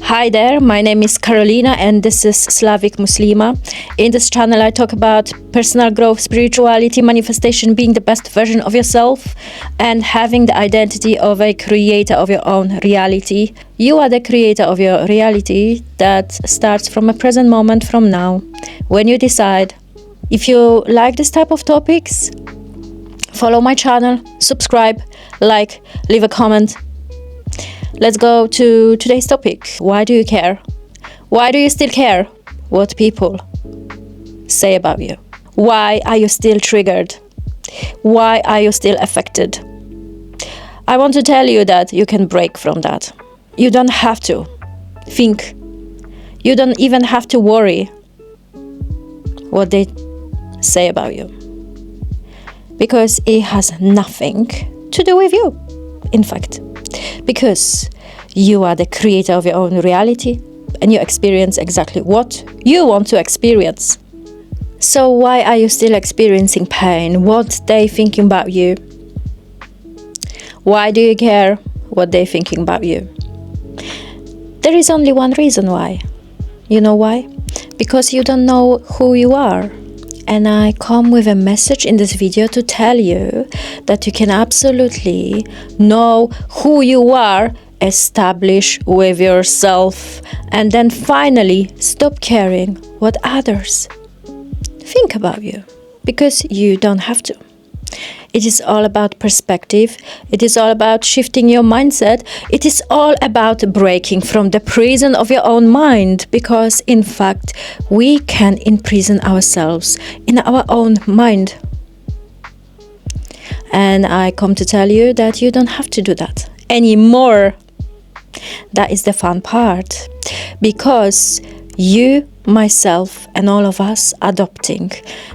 Hi there, my name is Carolina and this is Slavic Muslima. In this channel I talk about personal growth, spirituality, manifestation, being the best version of yourself and having the identity of a creator of your own reality. You are the creator of your reality that starts from a present moment from now, when you decide. If you like this type of topics, follow my channel, subscribe, like, leave a comment. Let's go to today's topic. Why do you care? Why do you still care what people say about you? Why are you still triggered? Why are you still affected? I want to tell you that you can break from that. You don't have to think. You don't even have to worry what they say about you. Because it has nothing to do with you, in fact. Because you are the creator of your own reality and you experience exactly what you want to experience. So why are you still experiencing pain? What they thinking about you? Why do you care what they thinking about you? There is only one reason why. You know why? Because you don't know who you are. And I come with a message in this video to tell you that you can absolutely know who you are, establish with yourself, and then finally stop caring what others think about you, because you don't have to. It is all about perspective. It is all about shifting your mindset. It is all about breaking from the prison of your own mind, because in fact, we can imprison ourselves in our own mind. And I come to tell you that you don't have to do that anymore. That is the fun part, because you, myself, and all of us adopting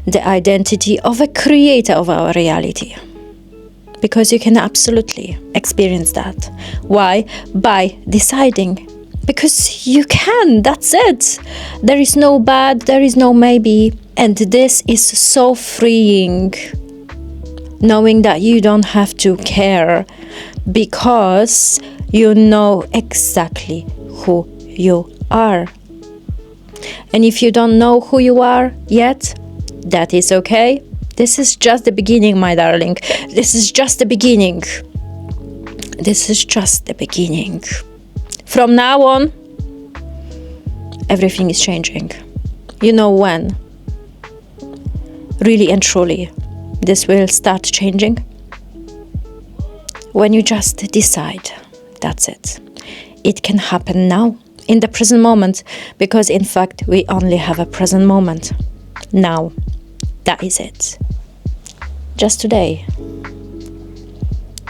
the identity of a creator of our reality. Because you can absolutely experience that. Why? By deciding. Because you can, that's it. There is no bad, there is no maybe. And this is so freeing, knowing that you don't have to care, because you know exactly who you are. And if you don't know who you are yet, that is okay. This is just the beginning, my darling. This is just the beginning. This is just the beginning. From now on, everything is changing. You know when? Really and truly, this will start changing. When you just decide. That's it. It can happen now. In the present moment, because in fact we only have a present moment now. That is it. Just today.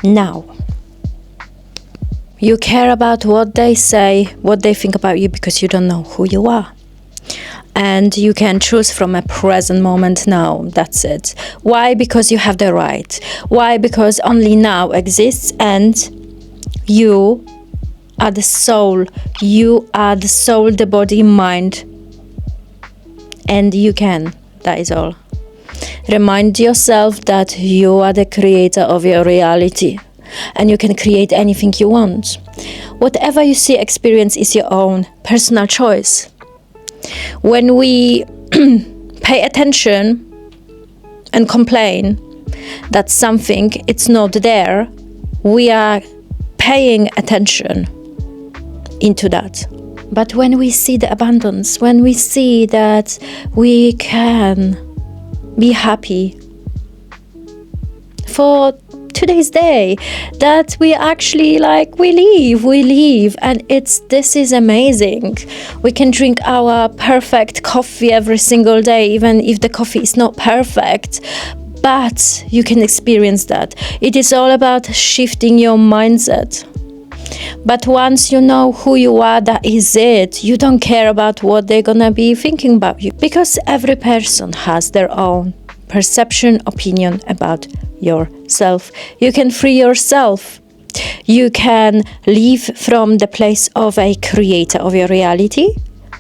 Now. You care about what they say, what they think about you, because you don't know who you are. And you can choose from a present moment now. That's it. Why? Because you have the right. Why? Because only now exists, and you are the soul. You are the soul, the body, mind. And you can. That is all. Remind yourself that you are the creator of your reality. And you can create anything you want. Whatever you see, experience is your own personal choice. When we pay attention and complain that something it's not there, we are paying attention into that. But when we see the abundance, when we see that we can be happy for today's day, that we actually we live, and this is amazing. We can drink our perfect coffee every single day, even if the coffee is not perfect. But you can experience that. It is all about shifting your mindset. But once you know who you are, that is it. You don't care about what they're gonna be thinking about you, because every person has their own perception, opinion about yourself. You can free yourself. You can live from the place of a creator of your reality,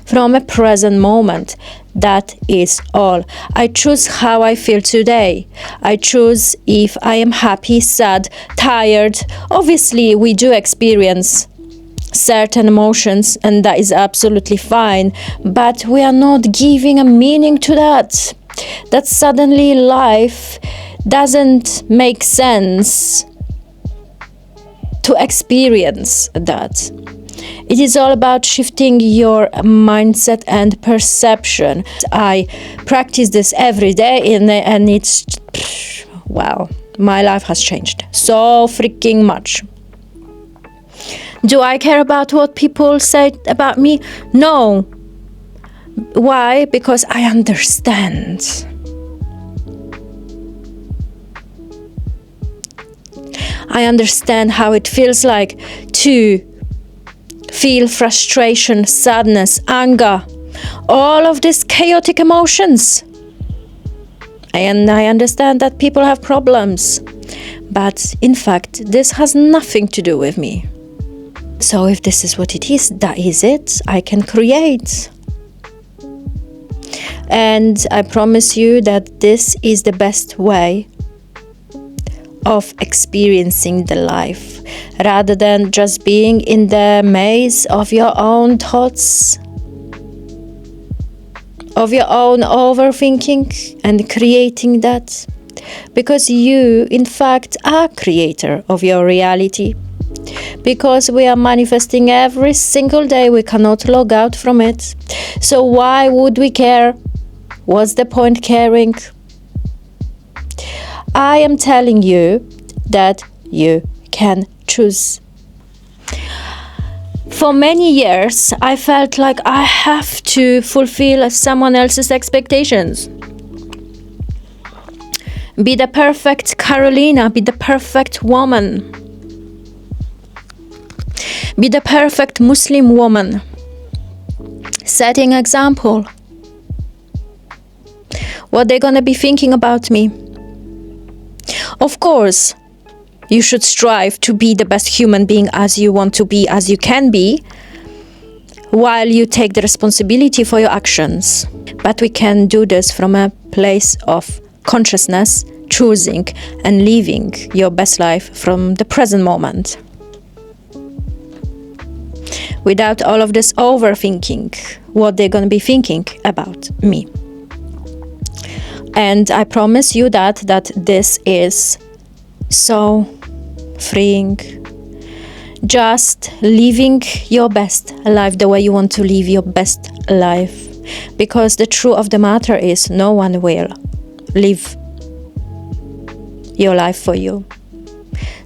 from a present moment. That is all. I choose how I feel today. I choose if I am happy, sad, tired. Obviously, we do experience certain emotions, and that is absolutely fine, but we are not giving a meaning to that. That suddenly life doesn't make sense to experience that. It is all about shifting your mindset and perception. I practice this every day, and it's, wow, my life has changed so freaking much. Do I care about what people say about me? No. Why? Because I understand. I understand how it feels like to feel frustration, sadness, anger, all of these chaotic emotions. And I understand that people have problems. But in fact, this has nothing to do with me. So if this is what it is, that is it. I can create. And I promise you that this is the best way of experiencing the life, rather than just being in the maze of your own thoughts, of your own overthinking and creating that. Because you, in fact, are creator of your reality. Because we are manifesting every single day, we cannot log out from it. So why would we care? What's the point caring? I am telling you that you can choose. For many years, I felt like I have to fulfill someone else's expectations. Be the perfect Carolina, be the perfect woman. Be the perfect Muslim woman, setting example. What they're gonna be thinking about me. Of course, you should strive to be the best human being as you want to be, as you can be, while you take the responsibility for your actions. But we can do this from a place of consciousness, choosing and living your best life from the present moment. Without all of this overthinking, what they're going to be thinking about me. And I promise you that this is so freeing. Just living your best life the way you want to live your best life. Because the truth of the matter is no one will live your life for you.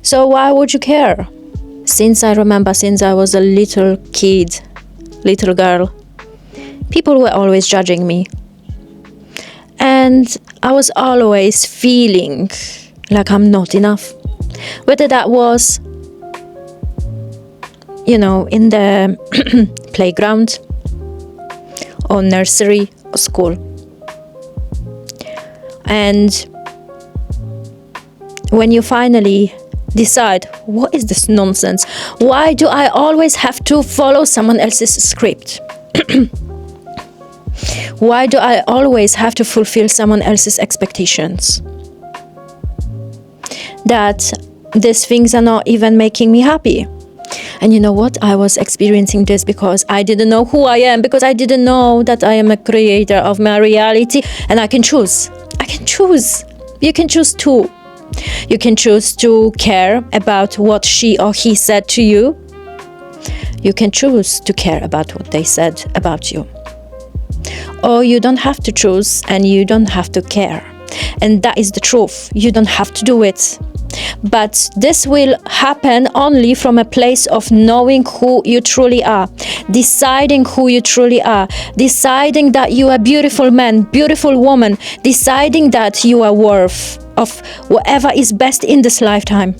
So why would you care? Since I was a little kid, little girl, people were always judging me. And I was always feeling like I'm not enough. Whether that was, in the playground, or nursery, or school. And when you finally decide, what is this nonsense? Why do I always have to follow someone else's script? Why do I always have to fulfill someone else's expectations? That these things are not even making me happy. And you know what? I was experiencing this because I didn't know who I am, because I didn't know that I am a creator of my reality, and I can choose. I can choose. You can choose too. You can choose to care about what she or he said to you. You can choose to care about what they said about you. Or you don't have to choose and you don't have to care. And that is the truth. You don't have to do it. But this will happen only from a place of knowing who you truly are, deciding who you truly are, deciding that you are a beautiful man, beautiful woman, deciding that you are worth of whatever is best in this lifetime.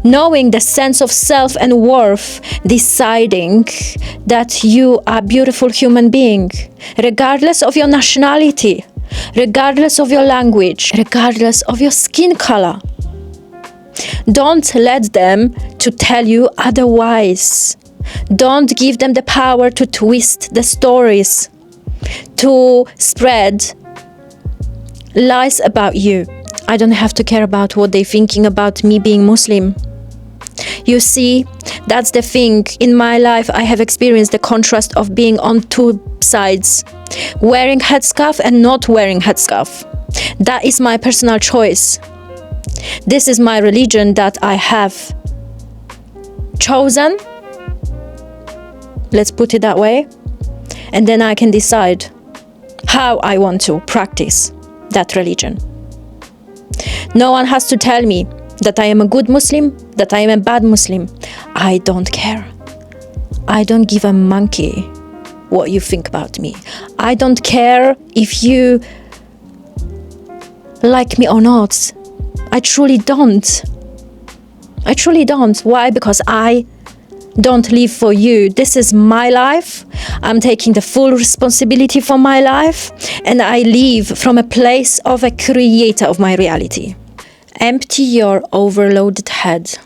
Knowing the sense of self and worth, deciding that you are a beautiful human being, regardless of your nationality, regardless of your language, regardless of your skin color. Don't let them to tell you otherwise. Don't give them the power to twist the stories, to spread lies about you. I don't have to care about what they're thinking about me being Muslim. You see, that's the thing. In my life, I have experienced the contrast of being on two sides, wearing headscarf and not wearing headscarf. That is my personal choice. This is my religion that I have chosen. Let's put it that way. And then I can decide how I want to practice that religion. No one has to tell me that I am a good Muslim, that I am a bad Muslim. I don't care. I don't give a monkey what you think about me. I don't care if you like me or not. I truly don't. I truly don't. Why? Because I don't live for you. This is my life. I'm taking the full responsibility for my life, and I live from a place of a creator of my reality. Empty your overloaded head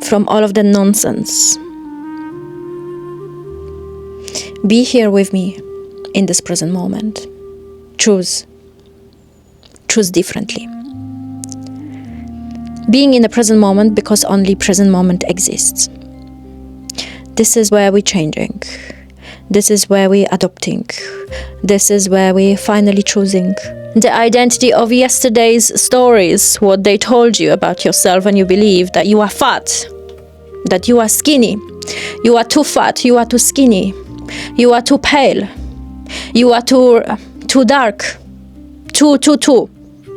from all of the nonsense. Be here with me in this present moment. Choose. Choose differently. Being in the present moment because only present moment exists. This is where we're changing. This is where we're adopting. This is where we're finally choosing. The identity of yesterday's stories, what they told you about yourself, and you believe that you are fat, that you are skinny, you are too fat, you are too skinny, you are too pale, you are too dark, too.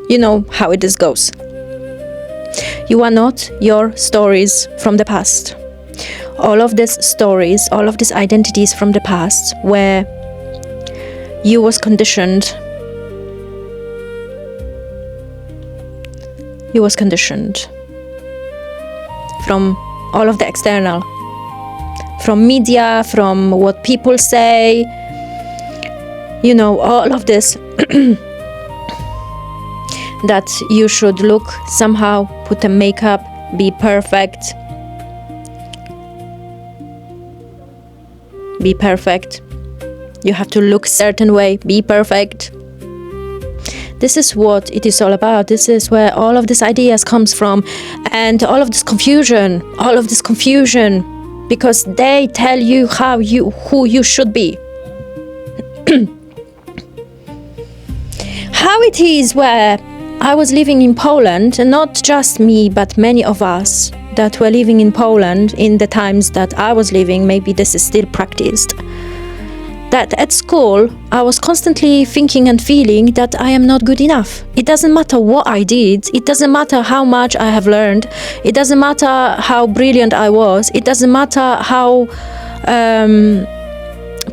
You know how it goes. You are not your stories from the past. All of these stories, all of these identities from the past where you was conditioned. You was conditioned from all of the external, from media, from what people say, you know, all of this that you should look somehow, put a makeup, be perfect. Be perfect. You have to look certain way. Be perfect. This is what it is all about. This is where all of these ideas comes from, and all of this confusion, because they tell you who you should be. How it is where I was living in Poland, and not just me, but many of us that were living in Poland in the times that I was living, maybe this is still practiced, that at school I was constantly thinking and feeling that I am not good enough. It doesn't matter what I did, it doesn't matter how much I have learned, it doesn't matter how brilliant I was, it doesn't matter how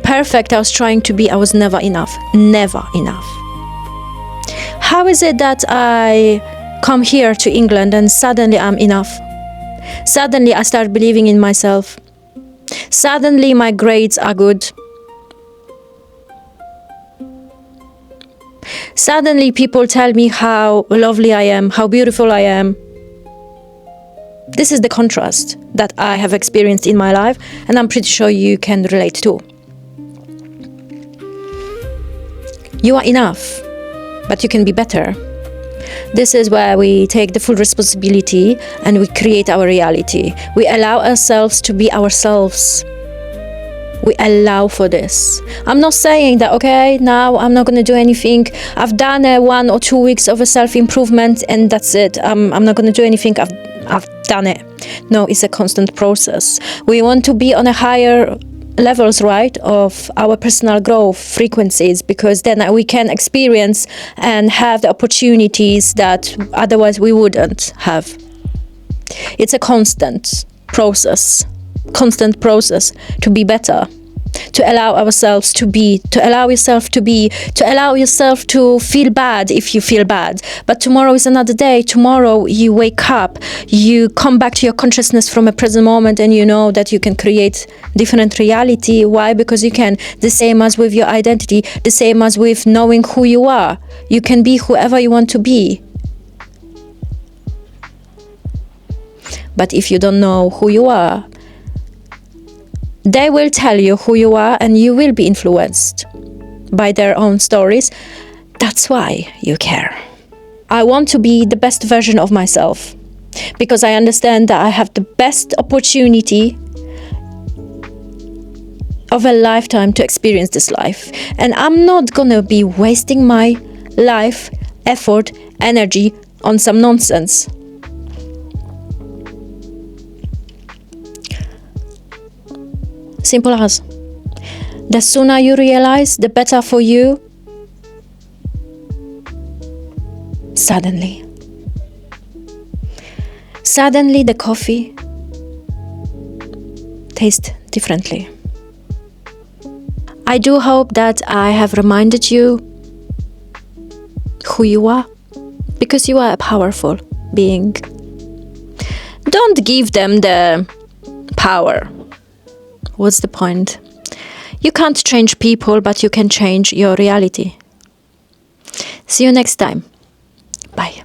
perfect I was trying to be, I was never enough. Never enough. How is it that I come here to England and suddenly I'm enough? Suddenly I start believing in myself. Suddenly my grades are good. Suddenly people tell me how lovely I am, how beautiful I am. This is the contrast that I have experienced in my life, and I'm pretty sure you can relate too. You are enough, but you can be better. This is where we take the full responsibility and we create our reality. We allow ourselves to be ourselves. We allow for this. I'm not saying that, okay, now I'm not going to do anything. I've done 1 or 2 weeks of a self-improvement and that's it. I'm not going to do anything. I've done it. No, it's a constant process. We want to be on a higher levels, right, of our personal growth frequencies, because then we can experience and have the opportunities that otherwise we wouldn't have. It's a constant process to be better, to allow ourselves to be, to allow yourself to be, to allow yourself to feel bad if you feel bad. But tomorrow is another day. Tomorrow you wake up, you come back to your consciousness from a present moment, and you know that you can create different reality. Why? Because you can. The same as with your identity, the same as with knowing who you are. You can be whoever you want to be. But if you don't know who you are, they will tell you who you are and you will be influenced by their own stories. That's why you care. I want to be the best version of myself. because I understand that I have the best opportunity of a lifetime to experience this life. And I'm not gonna be wasting my life, effort, energy on some nonsense. Simple as. The sooner you realize, the better for you. Suddenly the coffee tastes differently. I do hope that I have reminded you who you are, because you are a powerful being. Don't give them the power. What's the point? You can't change people, but you can change your reality. See you next time. Bye.